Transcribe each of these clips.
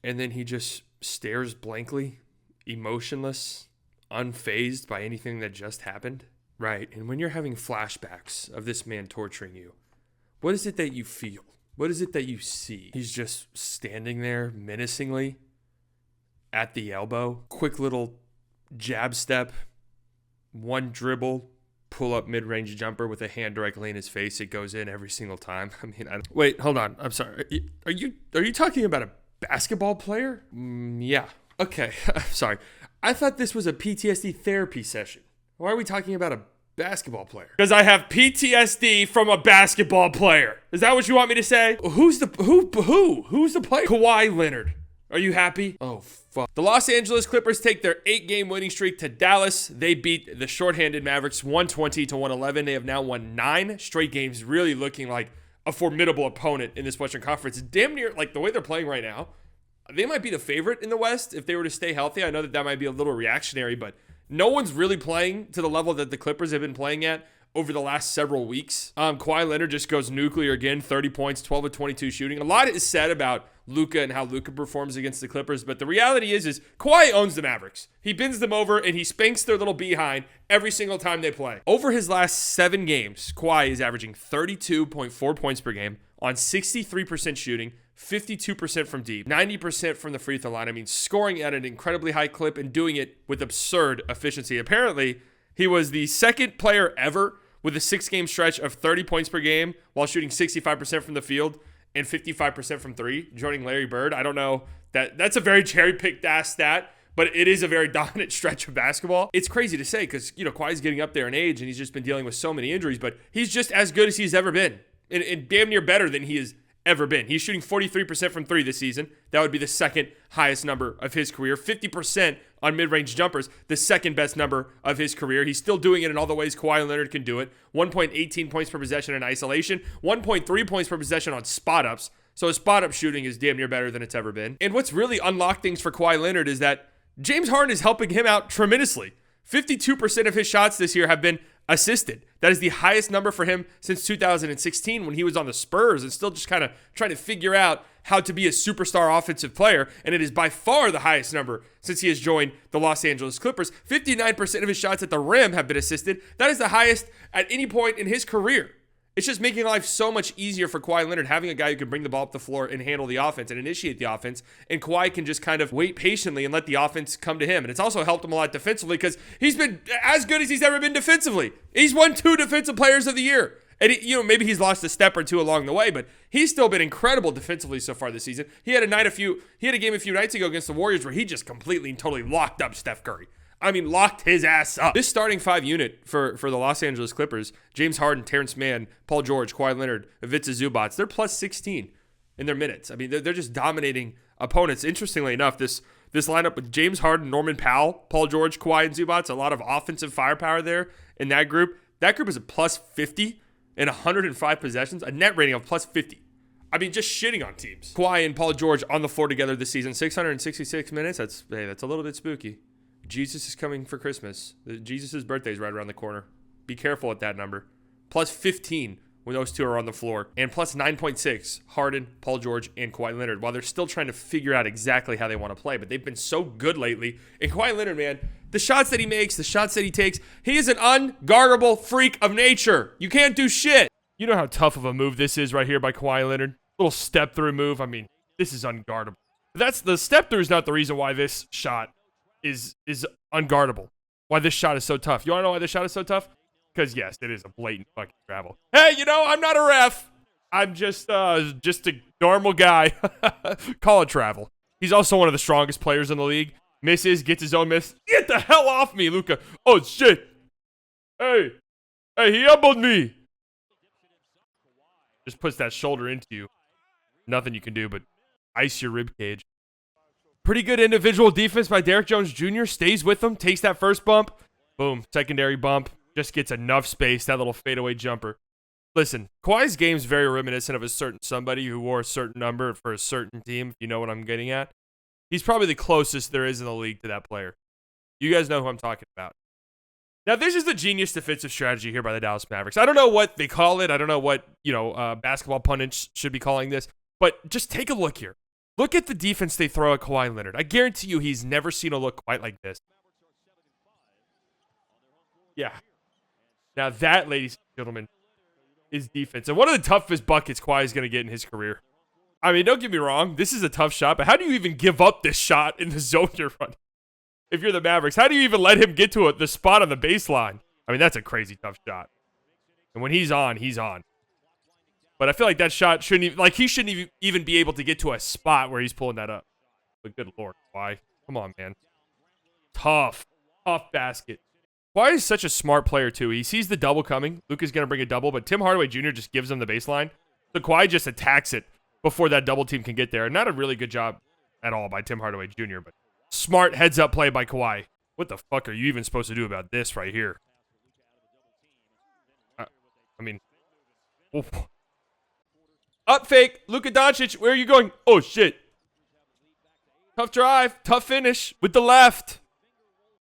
and then he just stares blankly, emotionless, unfazed by anything that just happened. Right, and when you're having flashbacks of this man torturing you, what is it that you feel? What is it that you see? He's just standing there menacingly at the elbow. Quick little jab step, one dribble, pull up mid-range jumper with a hand directly in his face. It goes in every single time. Wait, hold on. I'm sorry. Are you talking about a basketball player? Yeah. Okay. Sorry. I thought this was a PTSD therapy session. Why are we talking about a basketball player? Because I have PTSD from a basketball player. Is that what you want me to say? Who's the player? Kawhi Leonard. Are you happy? Oh, fuck. The Los Angeles Clippers take their 8-game winning streak to Dallas. They beat the shorthanded Mavericks 120-111. They have now won 9 straight games, really looking like a formidable opponent in this Western Conference. Damn near, like the way they're playing right now, they might be the favorite in the West if they were to stay healthy. I know that might be a little reactionary, but no one's really playing to the level that the Clippers have been playing at over the last several weeks. Kawhi Leonard just goes nuclear again, 30 points, 12 of 22 shooting. A lot is said about Luka and how Luka performs against the Clippers, but the reality is Kawhi owns the Mavericks. He bends them over and he spanks their little behind every single time they play. Over his last 7 games, Kawhi is averaging 32.4 points per game on 63% shooting, 52% from deep, 90% from the free throw line. I mean, scoring at an incredibly high clip and doing it with absurd efficiency. Apparently, he was the second player ever with a 6-game stretch of 30 points per game while shooting 65% from the field and 55% from 3, joining Larry Bird. I don't know. That's a very cherry-picked ass stat, but it is a very dominant stretch of basketball. It's crazy to say because, Kawhi's getting up there in age and he's just been dealing with so many injuries, but he's just as good as he's ever been and damn near better than he is ever been. He's shooting 43% from 3 this season. That would be the second highest number of his career. 50% on mid-range jumpers, the second best number of his career. He's still doing it in all the ways Kawhi Leonard can do it. 1.18 points per possession in isolation, 1.3 points per possession on spot-ups. So his spot-up shooting is damn near better than it's ever been. And what's really unlocked things for Kawhi Leonard is that James Harden is helping him out tremendously. 52% of his shots this year have been assisted. That is the highest number for him since 2016 when he was on the Spurs and still just kind of trying to figure out how to be a superstar offensive player. And it is by far the highest number since he has joined the Los Angeles Clippers. 59% of his shots at the rim have been assisted. That is the highest at any point in his career. It's just making life so much easier for Kawhi Leonard, having a guy who can bring the ball up the floor and handle the offense and initiate the offense. And Kawhi can just kind of wait patiently and let the offense come to him. And it's also helped him a lot defensively because he's been as good as he's ever been defensively. He's won 2 Defensive Players of the Year. And maybe he's lost a step or 2 along the way, but he's still been incredible defensively so far this season. He had a game a few nights ago against the Warriors where he just completely and totally locked up Steph Curry. I mean, locked his ass up. This starting 5 unit for the Los Angeles Clippers, James Harden, Terrence Mann, Paul George, Kawhi Leonard, Ivica Zubac, they're plus 16 in their minutes. I mean, they're just dominating opponents. Interestingly enough, this lineup with James Harden, Norman Powell, Paul George, Kawhi, and Zubac, a lot of offensive firepower there in that group. That group is a plus 50 in 105 possessions, a net rating of plus 50. I mean, just shitting on teams. Kawhi and Paul George on the floor together this season, 666 minutes. That's a little bit spooky. Jesus is coming for Christmas. Jesus' birthday is right around the corner. Be careful at that number. Plus 15 when those two are on the floor. And plus 9.6, Harden, Paul George, and Kawhi Leonard. While they're still trying to figure out exactly how they want to play. But they've been so good lately. And Kawhi Leonard, man, the shots that he makes, the shots that he takes, he is an unguardable freak of nature. You can't do shit. You know how tough of a move this is right here by Kawhi Leonard? Little step-through move. I mean, this is unguardable. The step-through is not the reason why this shot is unguardable. Why this shot is so tough. You want to know why this shot is so tough? Because, yes, it is a blatant fucking travel. Hey, I'm not a ref. I'm just a normal guy. Call it travel. He's also one of the strongest players in the league. Misses, gets his own miss. Get the hell off me, Luka. Oh, shit. Hey, he elbowed me. Just puts that shoulder into you. Nothing you can do but ice your rib cage. Pretty good individual defense by Derrick Jones Jr. Stays with him, takes that first bump. Boom, secondary bump. Just gets enough space, that little fadeaway jumper. Listen, Kawhi's game's very reminiscent of a certain somebody who wore a certain number for a certain team, if you know what I'm getting at. He's probably the closest there is in the league to that player. You guys know who I'm talking about. Now, this is the genius defensive strategy here by the Dallas Mavericks. I don't know what they call it. I don't know what, basketball pundits should be calling this. But just take a look here. Look at the defense they throw at Kawhi Leonard. I guarantee you he's never seen a look quite like this. Yeah. Now that, ladies and gentlemen, is defense. And one of the toughest buckets Kawhi is going to get in his career. I mean, don't get me wrong. This is a tough shot, but how do you even give up this shot in the zone you're running? If you're the Mavericks, how do you even let him get to the spot on the baseline? I mean, that's a crazy tough shot. And when he's on, he's on. But I feel like that shot shouldn't even, like, he shouldn't even be able to get to a spot where he's pulling that up. But good Lord, Kawhi. Come on, man. Tough basket. Kawhi is such a smart player, too. He sees the double coming. Luka's going to bring a double, but Tim Hardaway Jr. just gives him the baseline. So Kawhi just attacks it before that double team can get there. Not a really good job at all by Tim Hardaway Jr., but smart heads-up play by Kawhi. What the fuck are you even supposed to do about this right here? I mean, oof. Up fake, Luka Doncic, where are you going? Oh, shit. Tough drive, tough finish with the left.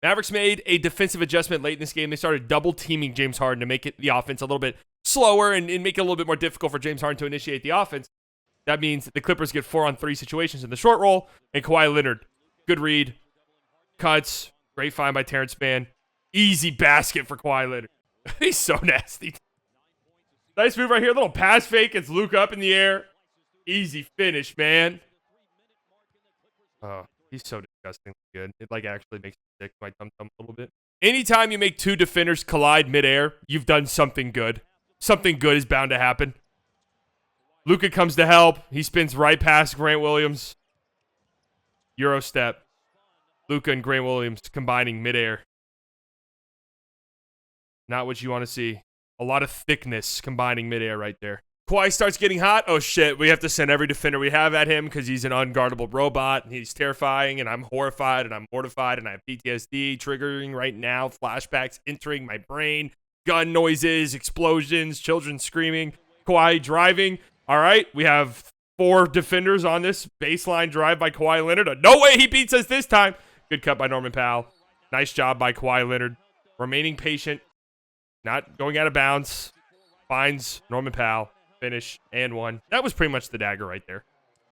Mavericks made a defensive adjustment late in this game. They started double-teaming James Harden to make the offense a little bit slower and make it a little bit more difficult for James Harden to initiate the offense. That means the Clippers get 4-on-3 situations in the short roll, and Kawhi Leonard, good read, cuts, great find by Terrence Mann. Easy basket for Kawhi Leonard. He's so nasty. Nice move right here. Little pass fake. It's Luka up in the air. Easy finish, man. Oh, he's so disgustingly good. It, like, actually makes me sick to my tum-tum a little bit. Anytime you make two defenders collide midair, you've done something good. Something good is bound to happen. Luka comes to help. He spins right past Grant Williams. Euro step. Luka and Grant Williams combining midair. Not what you want to see. A lot of thickness combining midair right there. Kawhi starts getting hot. Oh, shit. We have to send every defender we have at him because he's an unguardable robot, and he's terrifying, and I'm horrified, and I'm mortified, and I have PTSD triggering right now. Flashbacks entering my brain. Gun noises, explosions, children screaming. Kawhi driving. All right, we have 4 defenders on this baseline drive by Kawhi Leonard. No way he beats us this time. Good cut by Norman Powell. Nice job by Kawhi Leonard. Remaining patient. Not going out of bounds. Finds Norman Powell. Finish and one. That was pretty much the dagger right there.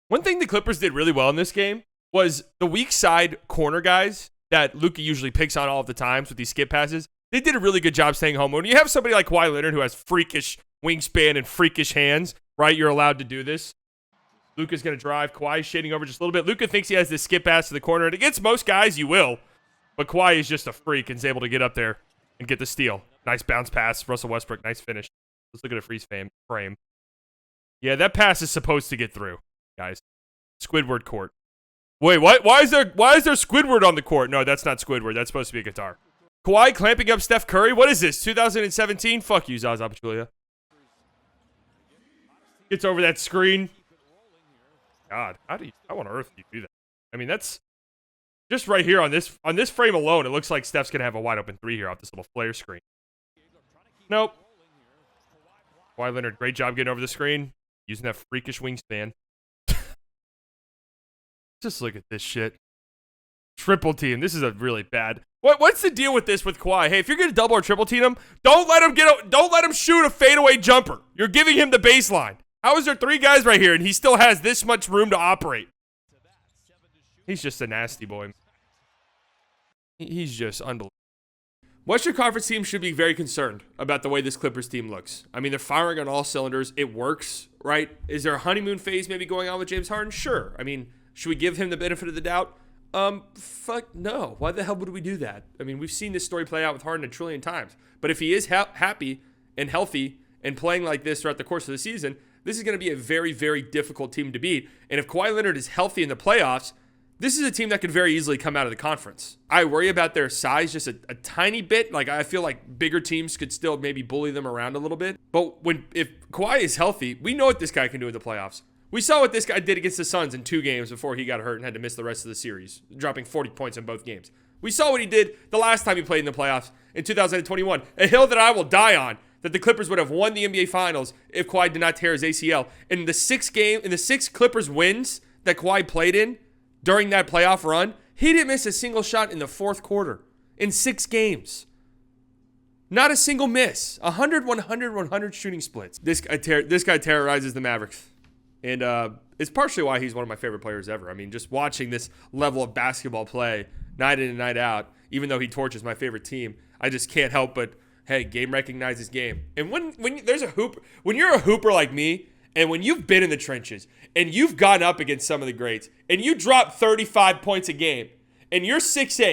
One thing the Clippers did really well in this game was the weak side corner guys that Luka usually picks on all of the times with these skip passes. They did a really good job staying home. When you have somebody like Kawhi Leonard who has freakish wingspan and freakish hands, right, you're allowed to do this. Luka's going to drive. Kawhi's shading over just a little bit. Luka thinks he has this skip pass to the corner. And against most guys, you will. But Kawhi is just a freak and is able to get up there and get the steal. Nice bounce pass. Russell Westbrook, nice finish. Let's look at a freeze frame. Yeah, that pass is supposed to get through, guys. Squidward court. Wait, what? Why is there Squidward on the court? No, that's not Squidward. That's supposed to be a guitar. Kawhi clamping up Steph Curry. What is this? 2017? Fuck you, Zaza Pachulia. Gets over that screen. God, how on earth do you do that? I mean, that's just right here on this frame alone. It looks like Steph's gonna have a wide open 3 here off this little flare screen. Nope. Kawhi Leonard, great job getting over the screen, using that freakish wingspan. Just look at this shit. Triple team. This is a really bad. What's the deal with this with Kawhi? Hey, if you're gonna double or triple team him, don't let him shoot a fadeaway jumper. You're giving him the baseline. How is there 3 guys right here and he still has this much room to operate? He's just a nasty boy. He's just unbelievable. Western Conference teams should be very concerned about the way this Clippers team looks. I mean, they're firing on all cylinders. It works, right? Is there a honeymoon phase maybe going on with James Harden? Sure. I mean, should we give him the benefit of the doubt? Fuck no. Why the hell would we do that? I mean, we've seen this story play out with Harden a trillion times. But if he is happy and healthy and playing like this throughout the course of the season, this is going to be a very, very difficult team to beat. And if Kawhi Leonard is healthy in the playoffs, this is a team that could very easily come out of the conference. I worry about their size just a tiny bit. Like, I feel like bigger teams could still maybe bully them around a little bit. But if Kawhi is healthy, we know what this guy can do in the playoffs. We saw what this guy did against the Suns in 2 games before he got hurt and had to miss the rest of the series, dropping 40 points in both games. We saw what he did the last time he played in the playoffs in 2021, a hill that I will die on, that the Clippers would have won the NBA Finals if Kawhi did not tear his ACL. In the 6 Clippers wins that Kawhi played in during that playoff run, he didn't miss a single shot in the 4th quarter in 6 games. Not a single miss. 100, 100, 100 shooting splits. This guy terrorizes the Mavericks. And it's partially why he's one of my favorite players ever. I mean, just watching this level of basketball play night in and night out, even though he torches my favorite team, I just can't help but, hey, game recognizes game. And when there's a hoop, when you're a hooper like me, and when you've been in the trenches and you've gone up against some of the greats and you drop 35 points a game and you're 6'8",